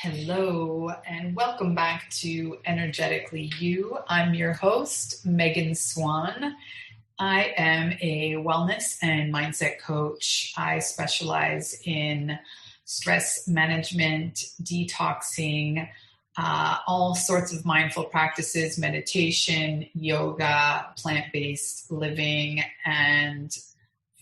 Hello, and welcome back to Energetically You. I'm your host, Megan Swan. I am a wellness and mindset coach. I specialize in stress management, detoxing, all sorts of mindful practices, meditation, yoga, plant-based living, and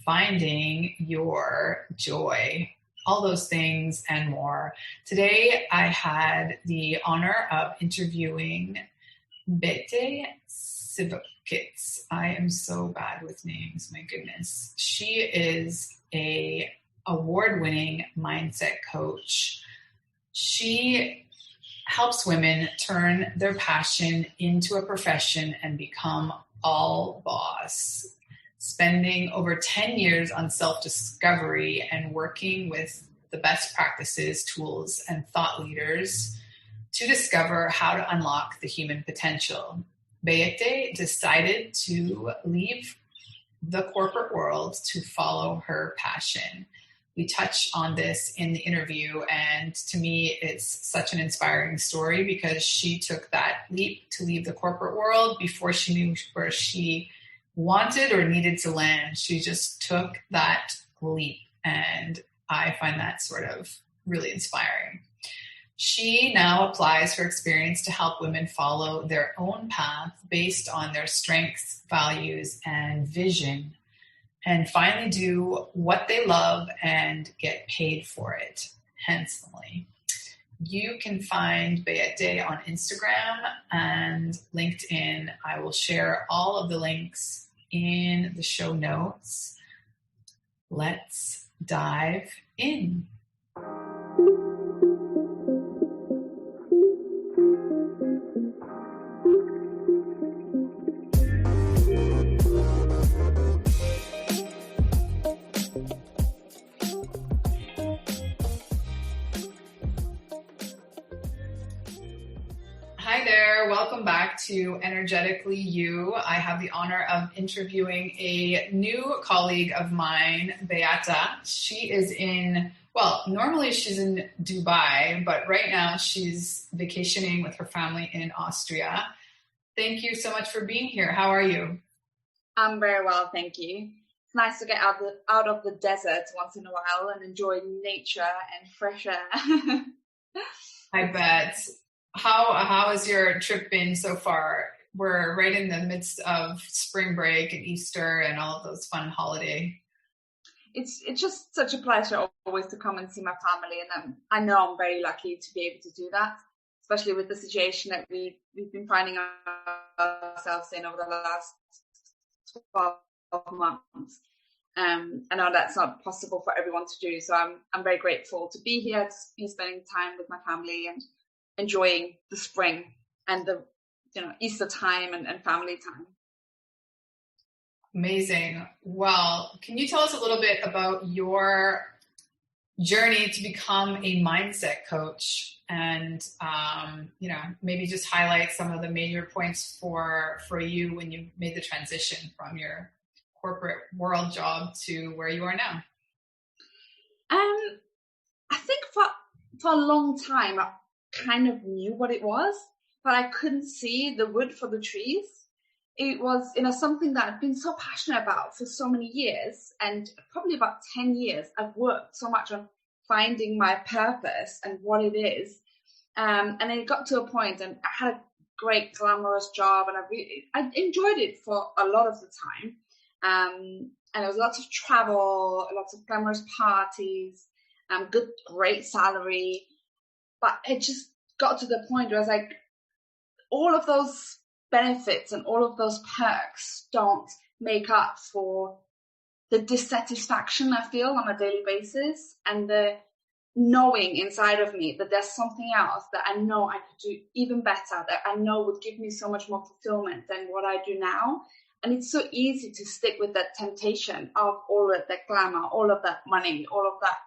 finding your joy. All those things and more. Today, I had the honor of interviewing Beate Sifkovits. I am so bad with names, my goodness. She is an award-winning mindset coach. She helps women turn their passion into a profession and become all boss. Spending over 10 years on self-discovery and working with the best practices, tools, and thought leaders to discover how to unlock the human potential. Beate decided to leave the corporate world to follow her passion. We touch on this in the interview, and to me, it's such an inspiring story because she took that leap to leave the corporate world before she knew where she wanted or needed to land. She just took that leap, and I find that sort of really inspiring. She now applies her experience to help women follow their own path based on their strengths, values, and vision, and finally do what they love and get paid for it handsomely. You can find Beate on Instagram and LinkedIn. I will share all of the links in the show notes. Let's dive in. Hi there, welcome back to Energetically You. I have the honor of interviewing a new colleague of mine, Beate. She is normally she's in Dubai, but right now she's vacationing with her family in Austria. Thank you so much for being here. How are you? I'm very well, thank you. It's nice to get out of the desert once in a while and enjoy nature and fresh air. I bet. How has your trip been so far? We're right in the midst of spring break and Easter and all of those fun holidays. It's just such a pleasure always to come and see my family, and I know I'm very lucky to be able to do that, especially with the situation that we've been finding ourselves in over the last 12 months. I know that's not possible for everyone to do, so I'm very grateful to be here, to be spending time with my family and enjoying the spring and the Easter time and family time. Amazing. Well, can you tell us a little bit about your journey to become a mindset coach and maybe just highlight some of the major points for you when you made the transition from your corporate world job to where you are now? I think for a long time I kind of knew what it was, but I couldn't see the wood for the trees. It was something that I've been so passionate about for so many years, and probably about 10 years I've worked so much on finding my purpose and what it is, and then it got to a point, and I had a great glamorous job, and I enjoyed it for a lot of the time, and there was lots of travel, lots of glamorous parties, great salary. But it just got to the point where I was like, all of those benefits and all of those perks don't make up for the dissatisfaction I feel on a daily basis, and the knowing inside of me that there's something else that I know I could do even better, that I know would give me so much more fulfillment than what I do now. And it's so easy to stick with that temptation of all of that glamour, all of that money, all of that,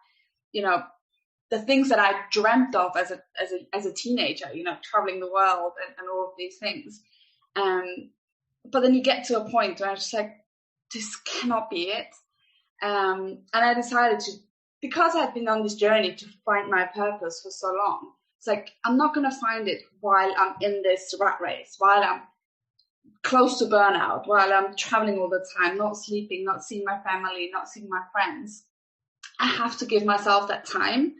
the things that I dreamt of as a teenager, traveling the world and all of these things. But then you get to a point where I'm just like, this cannot be it. And I decided to, because I'd been on this journey to find my purpose for so long, It's like, I'm not going to find it while I'm in this rat race, while I'm close to burnout, while I'm traveling all the time, not sleeping, not seeing my family, not seeing my friends. I have to give myself that time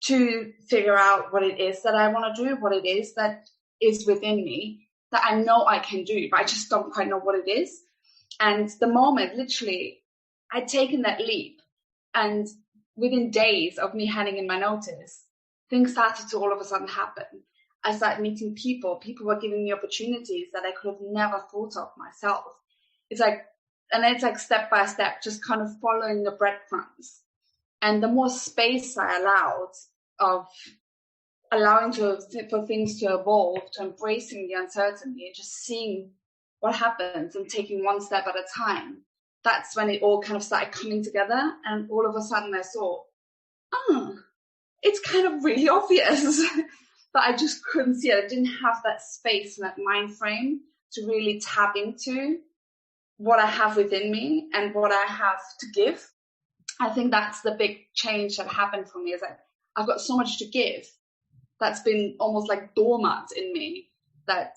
to figure out what it is that I want to do, what it is that is within me that I know I can do, but I just don't quite know what it is. And the moment, literally, I'd taken that leap, and within days of me handing in my notice, things started to all of a sudden happen. I started meeting people. People were giving me opportunities that I could have never thought of myself. It's like step by step, just kind of following the breadcrumbs. And the more space I allowed of allowing for things to evolve, to embracing the uncertainty and just seeing what happens and taking one step at a time, that's when it all kind of started coming together. And all of a sudden I saw, it's kind of really obvious. But I just couldn't see it. I didn't have that space and that mind frame to really tap into what I have within me and what I have to give. I think that's the big change that happened for me, is that I've got so much to give that's been almost like dormant in me, that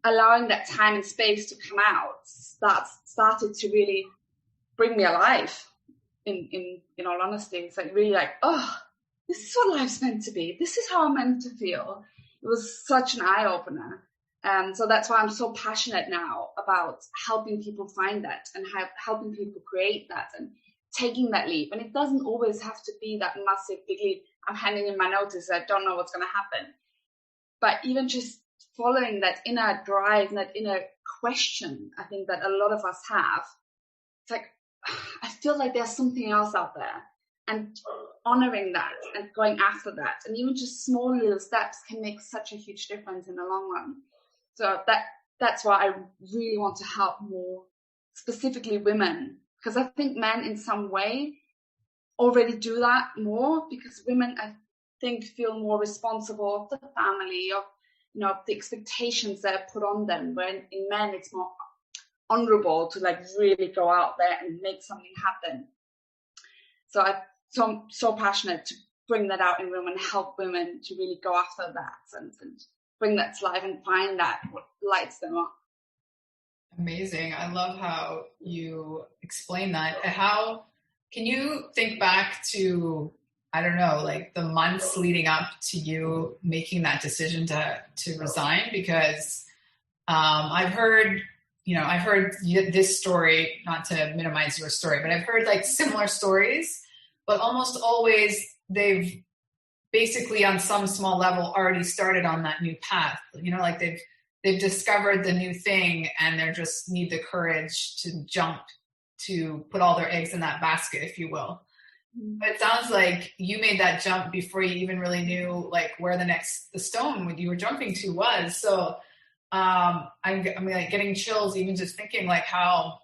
allowing that time and space to come out started to really bring me alive, in all honesty. It's like really like, oh, this is what life's meant to be. This is how I'm meant to feel. It was such an eye-opener. So that's why I'm so passionate now about helping people find that and helping people create that and taking that leap. And it doesn't always have to be that massive big leap. I'm handing in my notice, I don't know what's going to happen. But even just following that inner drive and that inner question, I think that a lot of us have. It's like, I feel like there's something else out there. And honoring that and going after that, and even just small little steps can make such a huge difference in the long run. So that's why I really want to help more, specifically women, because I think men in some way already do that more, because women, I think, feel more responsible of the family, of the expectations that are put on them, when in men it's more honorable to like really go out there and make something happen. So I'm so passionate to bring that out in women, help women to really go after that and bring that to life and find that what lights them up. Amazing. I love how you explain that. How can you think back to, I don't know, like the months leading up to you making that decision to resign? Because I've heard this story, not to minimize your story, but I've heard like similar stories, but almost always they've basically on some small level already started on that new path. Like they've discovered the new thing and they just need the courage to jump, to put all their eggs in that basket, if you will. But it sounds like you made that jump before you even really knew like where the stone you were jumping to was. So I'm like getting chills even just thinking like how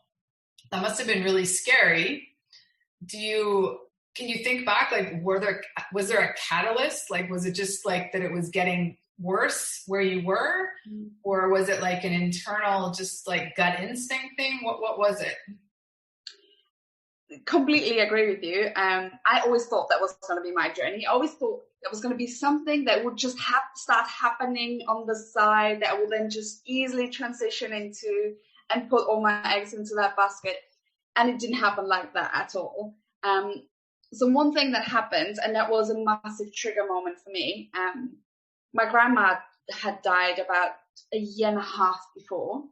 that must have been really scary. Can you think back, like was there a catalyst? Like was it just like that it was getting worse where you were, or was it like an internal just like gut instinct thing? What was it? Completely agree with you. I always thought that was going to be my journey. I always thought there was going to be something that would just start happening on the side that I would then just easily transition into and put all my eggs into that basket. And it didn't happen like that at all. So one thing that happened, and that was a massive trigger moment for me, my grandma had died about a year and a half before.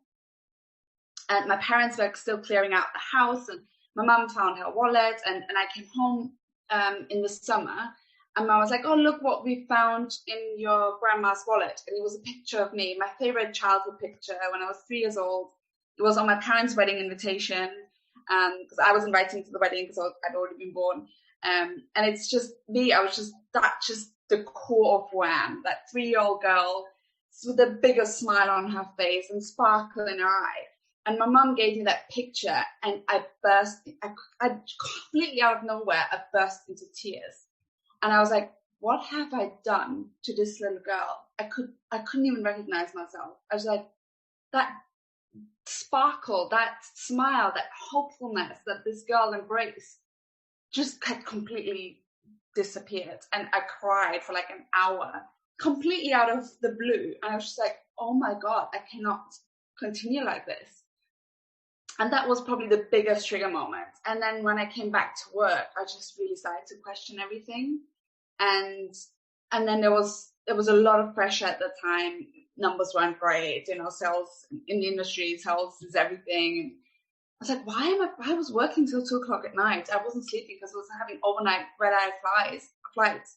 And my parents were still clearing out the house, and my mum found her wallet, and I came home in the summer, and Mum was like, oh, look what we found in your grandma's wallet. And it was a picture of me, my favorite childhood picture when I was 3 years old. It was on my parents' wedding invitation, because I was invited to the wedding because I'd already been born. And it's just me, I was just the core of Wham, that 3-year-old girl with the biggest smile on her face and sparkle in her eye. And my mum gave me that picture, and I completely out of nowhere, I burst into tears. And I was like, what have I done to this little girl? I couldn't even recognize myself. I was like, that sparkle, that smile, that hopefulness that this girl embraced just had completely disappeared, and I cried for like an hour, completely out of the blue. And I was just like, oh my God, I cannot continue like this. And that was probably the biggest trigger moment. And then when I came back to work, I just really started to question everything. And then there was a lot of pressure at the time. Numbers weren't great, sales in the industry, sales is everything. I was like, I was working till 2:00 at night. I wasn't sleeping because I was having overnight red-eye flights.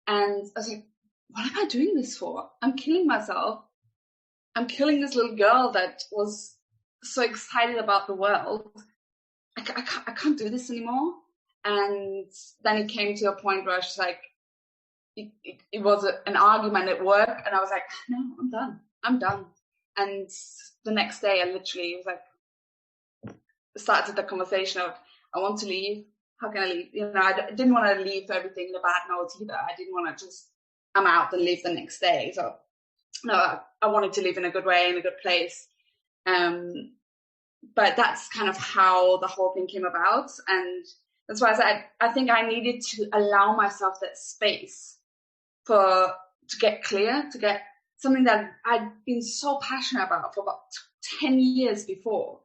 And I was like, what am I doing this for? I'm killing myself. I'm killing this little girl that was so excited about the world. I can't do this anymore. And then it came to a point where I was just like, it was an argument at work, and I was like, no, I'm done. And the next day I literally was like, started the conversation of, I want to leave. How can I leave? I didn't want to leave everything in a bad note either. I didn't want to just, I'm out and leave the next day. So no, I wanted to leave in a good way, in a good place. But that's kind of how the whole thing came about. And that's why I said, I think I needed to allow myself that space to get clear, to get something that I'd been so passionate about for about 10 years before.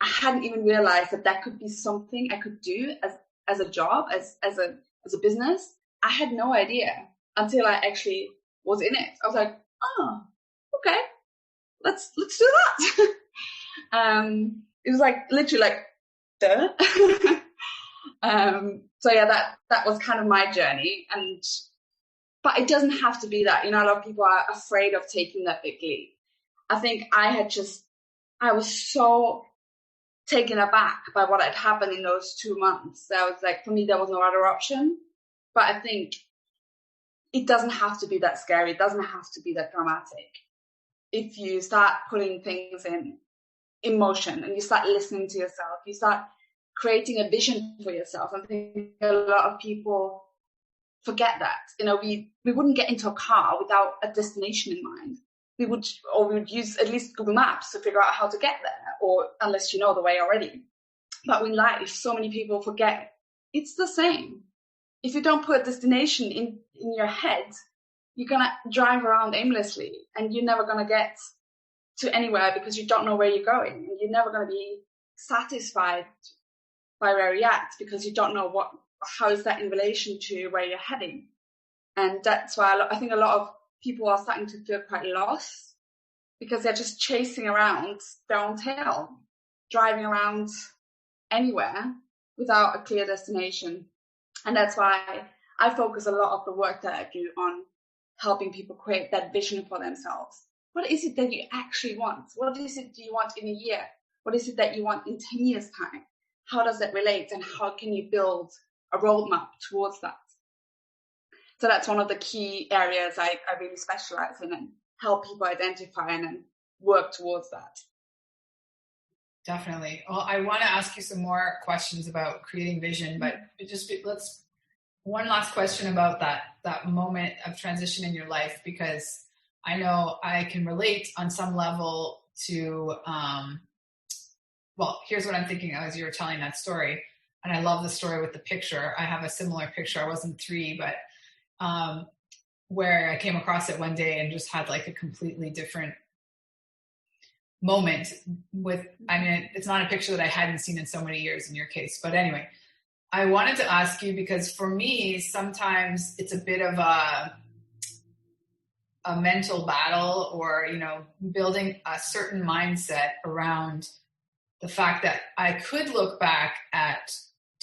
I hadn't even realized that could be something I could do as a job, as a business. I had no idea until I actually was in it. I was like, oh, okay, let's do that. It was like literally like, duh. So yeah, that was kind of my journey. But it doesn't have to be that. A lot of people are afraid of taking that big leap. I think I was so taken aback by what had happened in those 2 months. So I was like, for me, there was no other option. But I think it doesn't have to be that scary. It doesn't have to be that dramatic. If you start putting things in motion and you start listening to yourself, you start creating a vision for yourself. I think a lot of people forget that. We wouldn't get into a car without a destination in mind. We would use at least Google Maps to figure out how to get there, or unless you know the way already. But in life, so many people forget it's the same. If you don't put a destination in your head, you're going to drive around aimlessly and you're never going to get to anywhere because you don't know where you're going. And you're never going to be satisfied by where you're at because you don't know how is that in relation to where you're heading. And that's why I think a lot of people are starting to feel quite lost because they're just chasing around their own tail, driving around anywhere without a clear destination. And that's why I focus a lot of the work that I do on helping people create that vision for themselves. What is it that you actually want? What is it do you want in a year? What is it that you want in 10 years' time? How does that relate? And how can you build a roadmap towards that? So that's one of the key areas I really specialize in and help people identify and then work towards that. Definitely. Well, I want to ask you some more questions about creating vision, but let's one last question about that moment of transition in your life, because I know I can relate on some level to, well, here's what I'm thinking as you were telling that story. And I love the story with the picture. I have a similar picture. I wasn't 3, but where I came across it one day and just had like a completely different moment it's not a picture that I hadn't seen in so many years in your case. But anyway, I wanted to ask you, because for me, sometimes it's a bit of a mental battle, or, building a certain mindset around the fact that I could look back at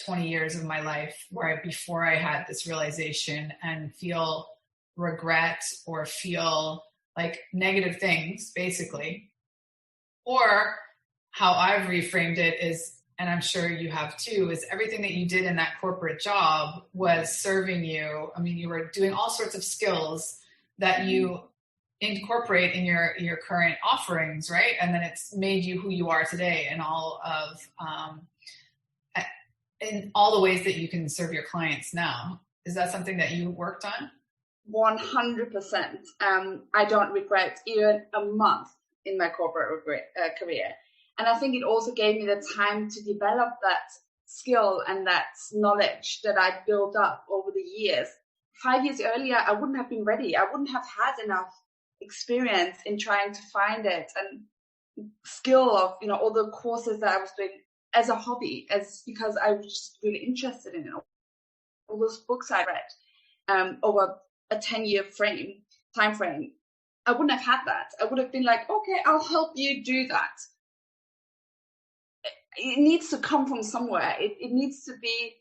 20 years of my life before I had this realization and feel regret or feel like negative things, basically. Or how I've reframed it is, and I'm sure you have too, is everything that you did in that corporate job was serving you. I mean, you were doing all sorts of skills that you incorporate in your current offerings, right? And then it's made you who you are today in all the ways that you can serve your clients now. Is that something that you worked on? 100%. I don't regret even a month in my corporate career. And I think it also gave me the time to develop that skill and that knowledge that I built up over the years. 5 years earlier, I wouldn't have been ready. I wouldn't have had enough experience in trying to find it, and skill of, all the courses that I was doing as a hobby, as because I was just really interested in it. All those books I read over a 10-year time frame. I wouldn't have had that. I would have been like, okay, I'll help you do that. It needs to come from somewhere. It needs to be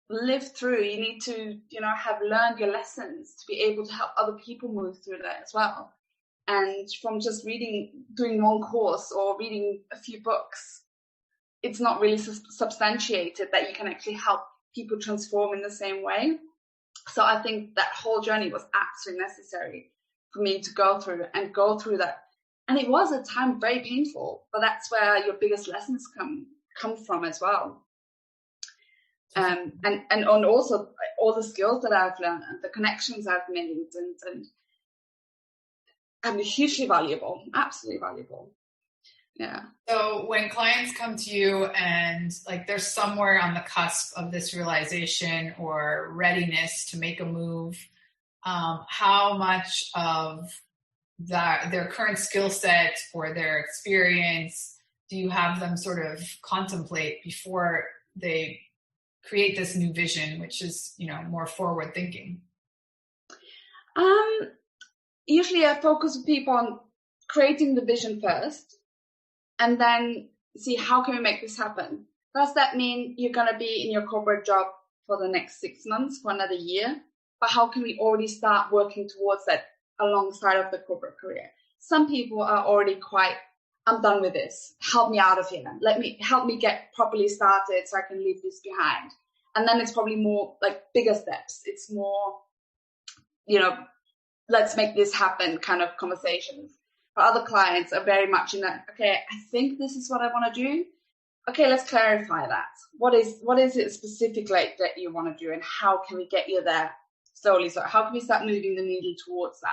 lived through. You need to, have learned your lessons to be able to help other people move through that as well. And from just doing one course or reading a few books, it's not really substantiated that you can actually help people transform in the same way. So I think that whole journey was absolutely necessary for me to go through that. And it was at times very painful, but that's where your biggest lessons come from as well. And also all the skills that I've learned and the connections I've made and hugely valuable, absolutely valuable. Yeah. So when clients come to you and like they're somewhere on the cusp of this realization or readiness to make a move, how much of their current skill set or their experience do you have them sort of contemplate before they create this new vision, which is, more forward thinking? Usually I focus with people on creating the vision first, and then see how can we make this happen. Does that mean you're going to be in your corporate job for the next 6 months, for another year? But how can we already start working towards that alongside of the corporate career? Some people are already I'm done with this. Help me out of here. Help me get properly started so I can leave this behind. And then it's probably more like bigger steps. It's more, let's make this happen kind of conversations. But other clients are very much in that, okay, I think this is what I want to do. Okay, let's clarify that. What is it specifically that you want to do, and how can we get you there slowly? So how can we start moving the needle towards that?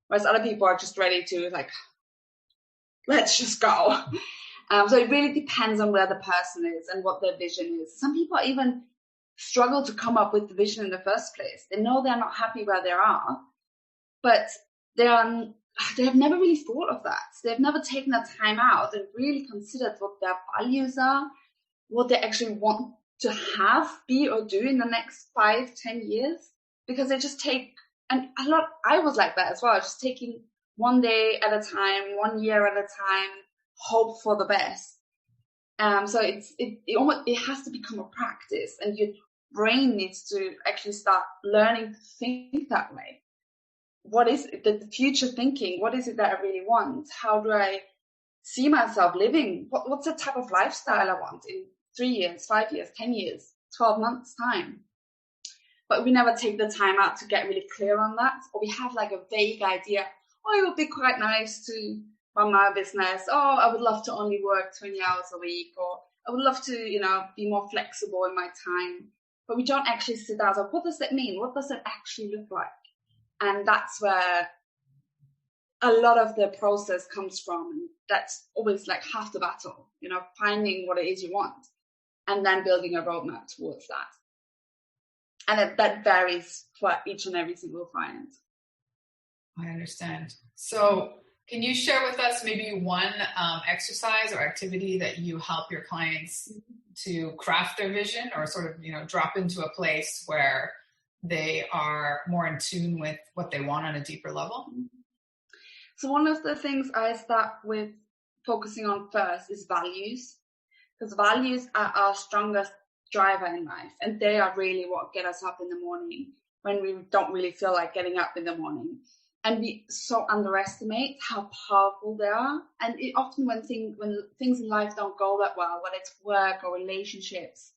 Whereas other people are just ready to let's just go. So it really depends on where the person is and what their vision is. Some people even struggle to come up with the vision in the first place. They know they're not happy where they are, but they have never really thought of that. They've never taken the time out and really considered what their values are, what they actually want to be or do in the next 5-10 years. Because they just I was like that as well, just taking one day at a time, 1 year at a time, hope for the best. So it has to become a practice, and your brain needs to actually start learning to think that way. What is it, the future thinking? What is it that I really want? How do I see myself living? What's the type of lifestyle I want in 3 years, 5 years, 10 years, 12 months time? But we never take the time out to get really clear on that. Or we have like a vague idea. Oh, it would be quite nice to run my business. Oh, I would love to only work 20 hours a week. Or I would love to, be more flexible in my time. But we don't actually sit down. So what does that mean? What does it actually look like? And that's where a lot of the process comes from. And that's always like half the battle, finding what it is you want and then building a roadmap towards that. And that varies for each and every single client. I understand. So can you share with us maybe one exercise or activity that you help your clients to craft their vision, or sort of, drop into a place where they are more in tune with what they want on a deeper level? So one of the things I start with focusing on first is values, because values are our strongest driver in life, and they are really what get us up in the morning when we don't really feel like getting up in the morning. And we so underestimate how powerful they are. And it often when things in life don't go that well, whether it's work or relationships,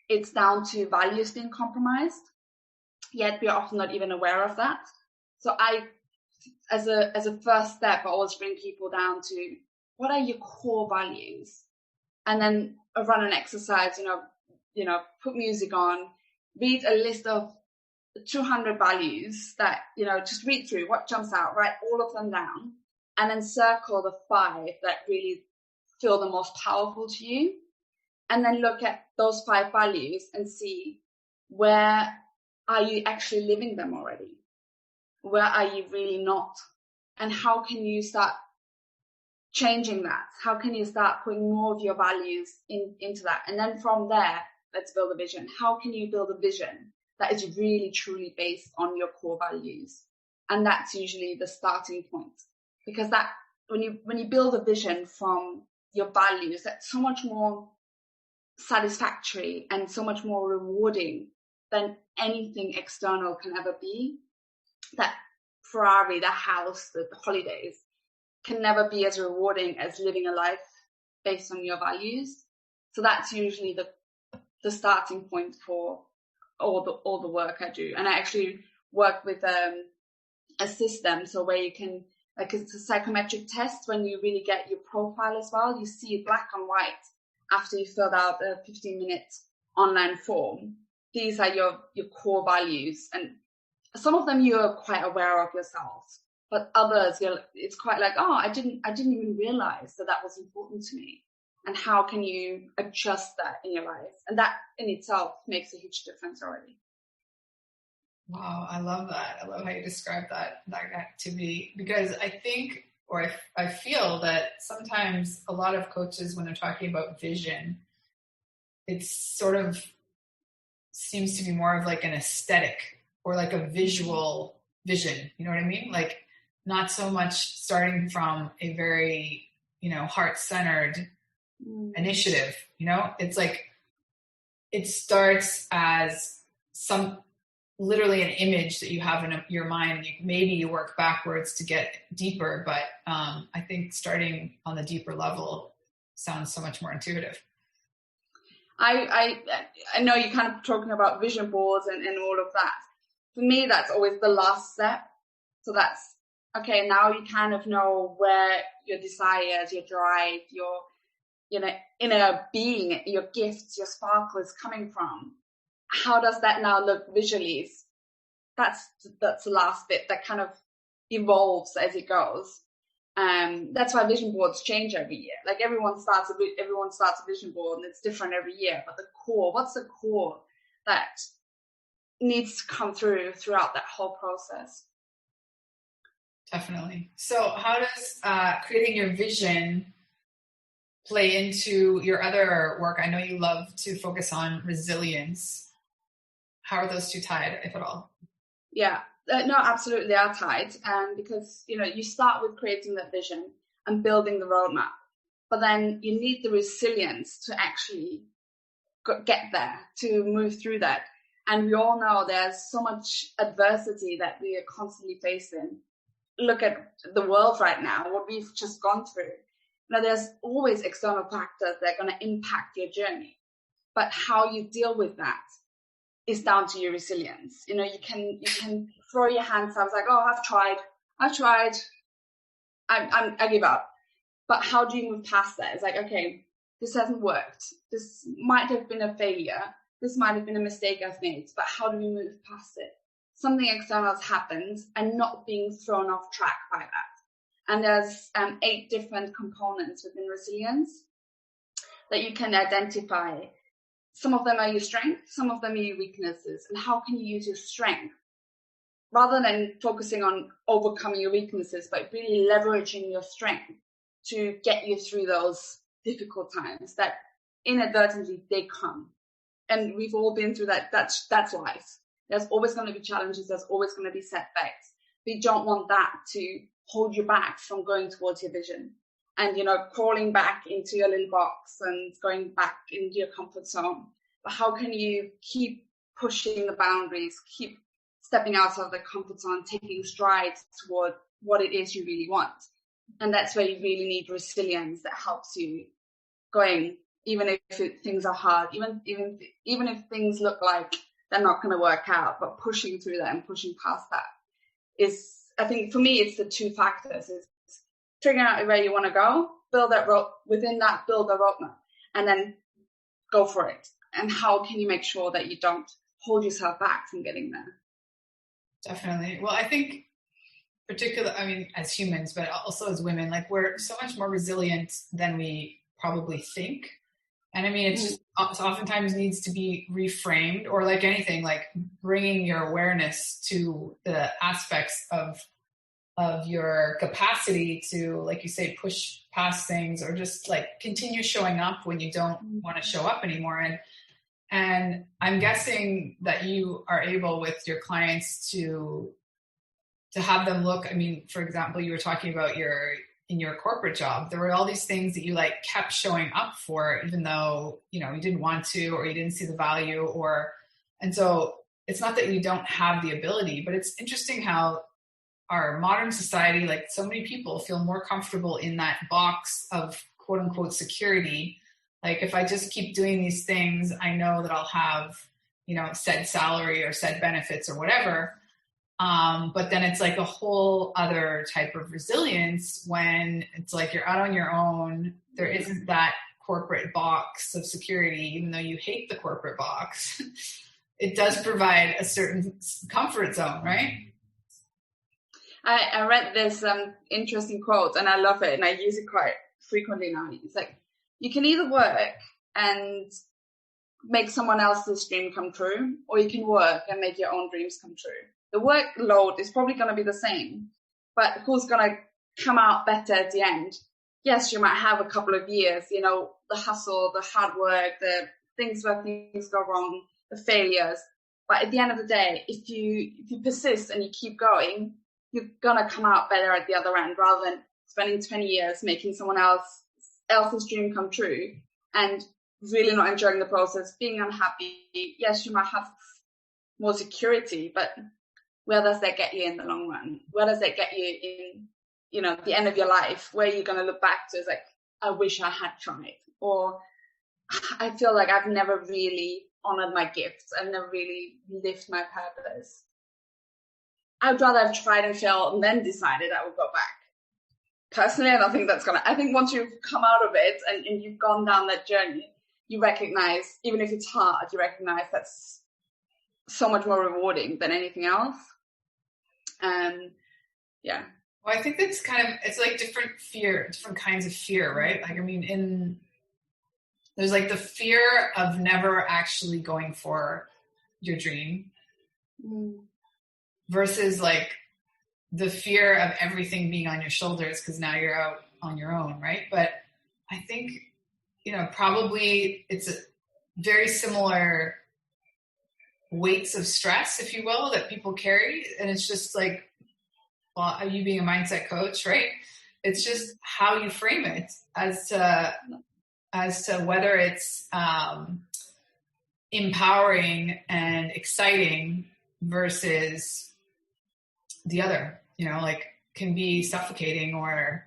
it's down to values being compromised. Yet we are often not even aware of that. So I, as a first step, I always bring people down to what are your core values, and then run an exercise. Put music on, read a list of 200 values that just read through what jumps out, write all of them down, and then circle the 5 that really feel the most powerful to you. and then look at those 5 values and see, where are you actually living them already? Where are you really not? And how can you start changing that? How can you start putting more of your values into that? And then from there, let's build a vision. How can you build a vision that is really truly based on your core values? And that's usually the starting point, because that when you build a vision from your values, that's so much more satisfactory and so much more rewarding than anything external can ever be. That Ferrari, the house, the holidays can never be as rewarding as living a life based on your values. So that's usually the starting point for all the work I do. And I actually work with a system, so where you can, like, it's a psychometric test. When you really get your profile as well, you see it black and white after you filled out a 15-minute online form. These are your core values, and some of them you're quite aware of yourself, but others it's quite like, oh, I didn't even realize that was important to me. And how can you adjust that in your life? And that in itself makes a huge difference already. Wow, I love that. I love how you describe that activity, because I think, or I feel that sometimes a lot of coaches, when they're talking about vision, it's sort of seems to be more of like an aesthetic or like a visual vision. You know what I mean? Like, not so much starting from a very, heart-centered initiative. It's like it starts as literally an image that you have in your mind. Maybe you work backwards to get deeper, but I think starting on the deeper level sounds so much more intuitive. I know you're kind of talking about vision boards and all of that. For me, that's always the last step. So that's, okay, now you kind of know where your desires, your drive, your inner being, your gifts, your sparkle is coming from. How does that now look visually? That's the last bit that kind of evolves as it goes. That's why vision boards change every year. Like, everyone starts a vision board and it's different every year. But what's the core that needs to come throughout that whole process? Definitely. So how does creating your vision play into your other work? I know you love to focus on resilience. How are those two tied, if at all? Yeah, no, absolutely, they are tied. Because, you start with creating that vision and building the roadmap, but then you need the resilience to actually get there, to move through that. And we all know there's so much adversity that we are constantly facing. Look at the world right now, what we've just gone through. There's always external factors that are going to impact your journey, but how you deal with that is down to your resilience. You can throw your hands up, like, oh, I've tried, I give up. But how do you move past that? It's like, okay, this hasn't worked. This might have been a failure. This might have been a mistake I've made, but how do we move past it? Something external has happened, and not being thrown off track by that. And there's 8 different components within resilience that you can identify. Some of them are your strengths, some of them are your weaknesses. And how can you use your strength rather than focusing on overcoming your weaknesses, but really leveraging your strength to get you through those difficult times that inadvertently they come. And we've all been through that. That's life. There's always going to be challenges. There's always going to be setbacks. We don't want that to hold you back from going towards your vision and, crawling back into your little box and going back into your comfort zone. But how can you keep pushing the boundaries, keep stepping out of the comfort zone, taking strides toward what it is you really want? And that's where you really need resilience that helps you going, even if things are hard, even if things look like they're not going to work out, but pushing through that and pushing past that is, I think for me, it's the 2 factors: is figuring out where you want to go, build that within that, build a roadmap, and then go for it. And how can you make sure that you don't hold yourself back from getting there? Definitely. Well, I think as humans, but also as women, like, we're so much more resilient than we probably think. And I mean, it's just oftentimes needs to be reframed, or like anything, like bringing your awareness to the aspects of your capacity to, like you say, push past things, or just like continue showing up when you don't want to show up anymore. And I'm guessing that you are able with your clients to have them look, I mean, for example, you were talking about in your corporate job, there were all these things that you like kept showing up for, even though, you know, you didn't want to, or you didn't see the value, and so it's not that you don't have the ability, but it's interesting how our modern society, like so many people feel more comfortable in that box of quote unquote security. Like if I just keep doing these things, I know that I'll have, you know, said salary or said benefits or whatever. But then it's like a whole other type of resilience when it's like you're out on your own. There isn't that corporate box of security, even though you hate the corporate box. It does provide a certain comfort zone, right? I read this interesting quote, and I love it, and I use it quite frequently now. It's like, you can either work and make someone else's dream come true, or you can work and make your own dreams come true. The workload is probably going to be the same, but who's going to come out better at the end? Yes, you might have a couple of years, you know, the hustle, the hard work, the things where things go wrong, the failures. But at the end of the day, if you persist and you keep going, you're going to come out better at the other end, rather than spending 20 years making someone else's dream come true and really not enjoying the process, being unhappy. Yes, you might have more security, but where does that get you in the long run? Where does that get you in, you know, the end of your life, where you're going to look back to is like, I wish I had tried, or I feel like I've never really honored my gifts. I've never really lived my purpose. I'd rather have tried and failed and then decided I would go back. Personally, I don't think that's I think once you've come out of it and you've gone down that journey, you recognize, even if it's hard, you recognize that's so much more rewarding than anything else. Yeah. Well, I think that's it's like different kinds of fear, right? Like, I mean, there's like the fear of never actually going for your dream versus like the fear of everything being on your shoulders because now you're out on your own, right? But I think, you know, probably it's a very similar weights of stress, if you will, that people carry. And it's just like, well, you being a mindset coach, right? It's just how you frame it as to whether it's empowering and exciting versus the other, you know, like can be suffocating or.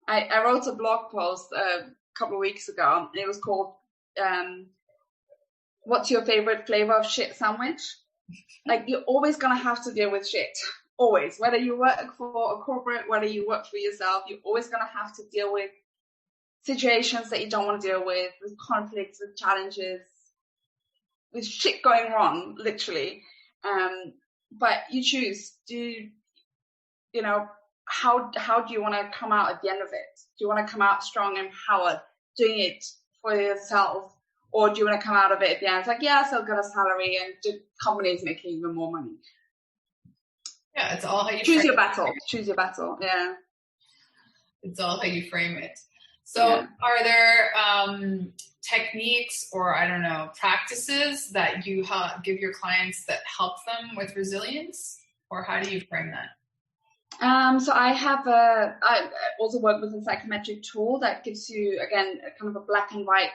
I wrote a blog post a couple of weeks ago, and it was called, what's your favorite flavor of shit sandwich? Like, you're always going to have to deal with shit. Always. Whether you work for a corporate, whether you work for yourself, you're always going to have to deal with situations that you don't want to deal with conflicts, with challenges, with shit going wrong, literally. But you choose, how do you want to come out at the end of it? Do you want to come out strong, empowered, doing it for yourself? Or do you want to come out of it at the end? It's like, yeah, so I've got a salary and the company is making even more money. Yeah, it's all how you choose your battle. Choose your battle. Yeah. It's all how you frame it. So Are there techniques or, I don't know, practices that you give your clients that help them with resilience? Or how do you frame that? So I also work with a psychometric tool that gives you, again, a kind of a black and white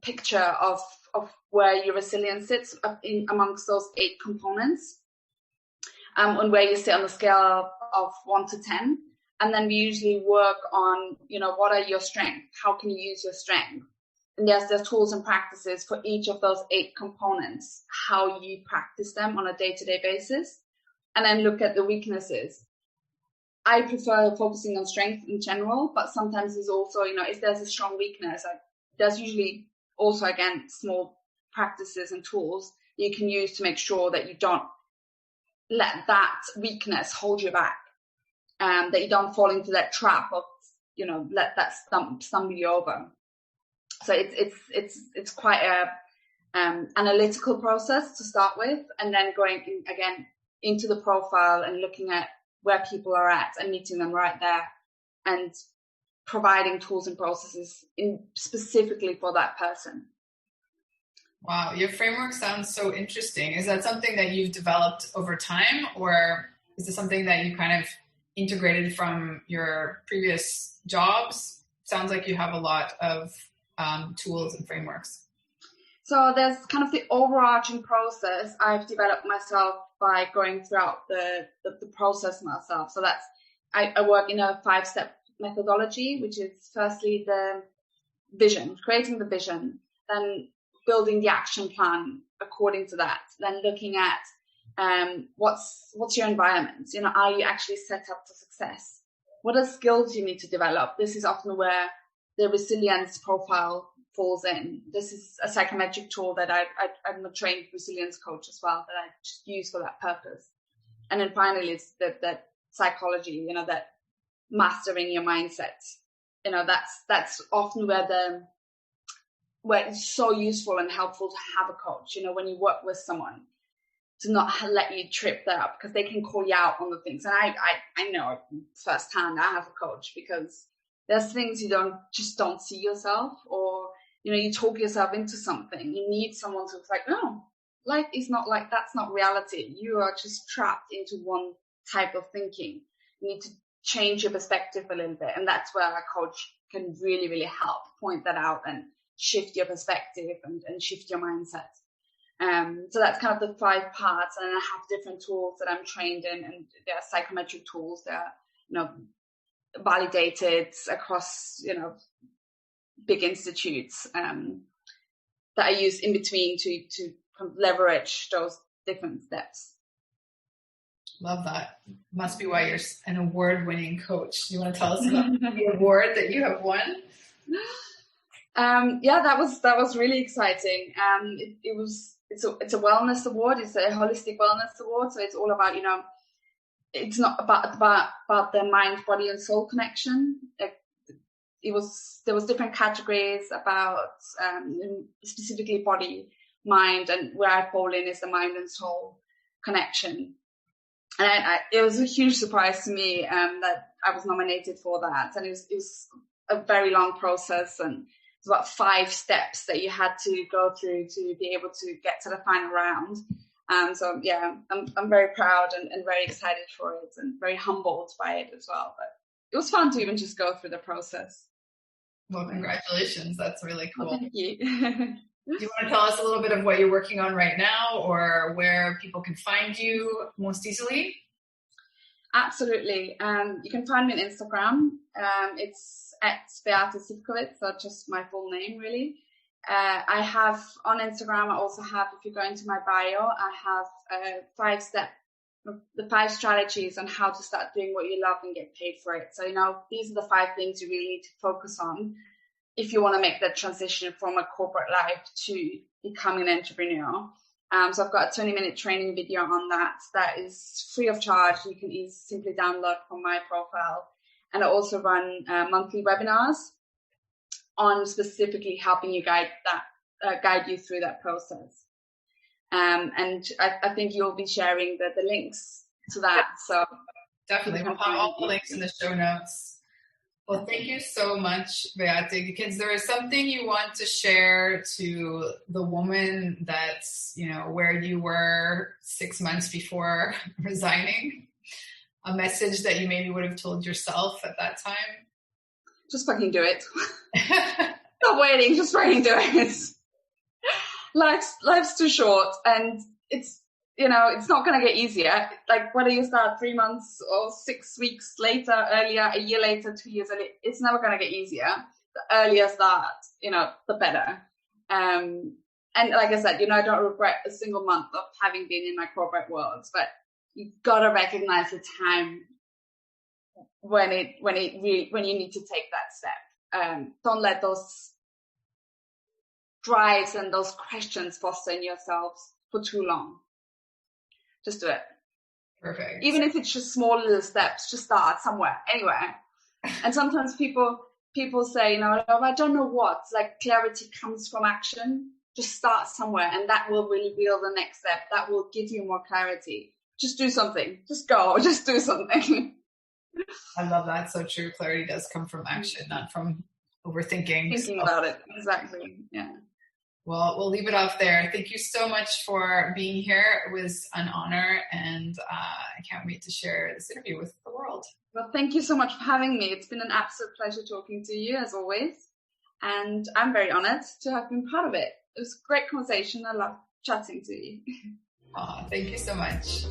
picture of where your resilience sits amongst those 8 components, and where you sit on the scale of 1 to 10. And then we usually work on, what are your strengths? How can you use your strength? And yes, there's tools and practices for each of those 8 components, how you practice them on a day-to-day basis, and then look at the weaknesses. I prefer focusing on strength in general, but sometimes there's also, if there's a strong weakness, there's usually also, again, small practices and tools you can use to make sure that you don't let that weakness hold you back, that you don't fall into that trap of, let that stumble you over. So it's quite a analytical process to start with, and then going again into the profile and looking at where people are at and meeting them right there, and providing tools and processes specifically for that person. Wow, your framework sounds so interesting. Is that something that you've developed over time, or is this something that you kind of integrated from your previous jobs? Sounds like you have a lot of tools and frameworks. So there's kind of the overarching process I've developed myself by going throughout the process myself. So that's, I work in a 5-step methodology, which is firstly the vision, creating the vision, then building the action plan according to that, then looking at what's your environment? Are you actually set up for success? What are skills you need to develop? This is often where the resilience profile falls in. This is a psychometric tool that I'm a trained resilience coach as well, that I just use for that purpose. And then finally, it's that psychology, that mastering your mindset. That's often where it's so useful and helpful to have a coach, when you work with someone, to not let you trip there up, because they can call you out on the things. And I know firsthand, I have a coach, because there's things you don't see yourself, or you talk yourself into something. You need someone to like, no, life is not like, that's not reality. You are just trapped into one type of thinking. You need to change your perspective a little bit. And that's where a coach can really, really help point that out and shift your perspective and shift your mindset. So that's kind of the 5 parts. And I have different tools that I'm trained in, and they're psychometric tools. They're, validated across, big institutes, that I use in between to leverage those different steps. Love that. Must be why you're an award-winning coach. Do you want to tell us about the award that you have won? Yeah, that was really exciting. It's a wellness award. It's a holistic wellness award. So it's all about, it's not about the mind, body, and soul connection. There was different categories about specifically body, mind, and where I fall in is the mind and soul connection. And it was a huge surprise to me that I was nominated for that. And it was a very long process, and it's about 5 steps that you had to go through to be able to get to the final round. So yeah, I'm very proud and very excited for it, and very humbled by it as well. But it was fun to even just go through the process. Well, congratulations. That's really cool. Well, thank you. Do you want to tell us a little bit of what you're working on right now, or where people can find you most easily? Absolutely. You can find me on Instagram. It's at Beate Sifkovits, so just my full name, really. I have on Instagram, I also have, if you go into my bio, I have the 5 strategies on how to start doing what you love and get paid for it. So, these are the 5 things you really need to focus on if you want to make that transition from a corporate life to becoming an entrepreneur. So I've got a 20-minute training video on that. That is free of charge. You can simply download from my profile. And I also run monthly webinars on specifically helping you guide you through that process. And I think you'll be sharing the links to that. So definitely, we'll have all the links in the show notes. Well, thank you so much, Beate, because there is something you want to share to the woman that's, where you were 6 months before resigning, a message that you maybe would have told yourself at that time. Just fucking do it. Not waiting, just fucking do it. Life's too short, and it's not going to get easier. Like, whether you start 3 months or 6 weeks later, earlier, a year later, 2 years, it's never going to get easier. The earlier start, the better. And like I said, I don't regret a single month of having been in my corporate world, but you've got to recognize the time when you need to take that step. Don't let those drives and those questions foster in yourselves for too long. Just do it. Perfect. Even if it's just small little steps, just start somewhere, anywhere. And sometimes people people say, you know, oh, I don't know what. Like clarity comes from action. Just start somewhere, and that will reveal the next step. That will give you more clarity. Just do something. Just go. Just do something. I love that. So true. Clarity does come from action, not from overthinking. Thinking about it. Exactly. Yeah. Well, we'll leave it off there. Thank you so much for being here. It was an honor, and I can't wait to share this interview with the world. Well, thank you so much for having me. It's been an absolute pleasure talking to you, as always. And I'm very honored to have been part of it. It was a great conversation. I love chatting to you. Thank you so much.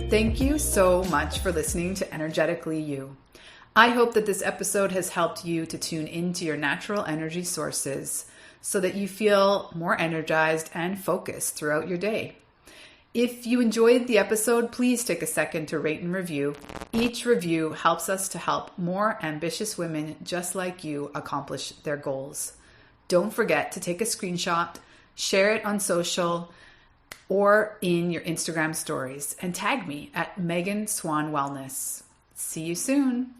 Thank you so much for listening to Energetically You. I hope that this episode has helped you to tune into your natural energy sources so that you feel more energized and focused throughout your day. If you enjoyed the episode, please take a second to rate and review. Each review helps us to help more ambitious women just like you accomplish their goals. Don't forget to take a screenshot, share it on social, or in your Instagram stories, and tag me at Megan Swan Wellness. See you soon.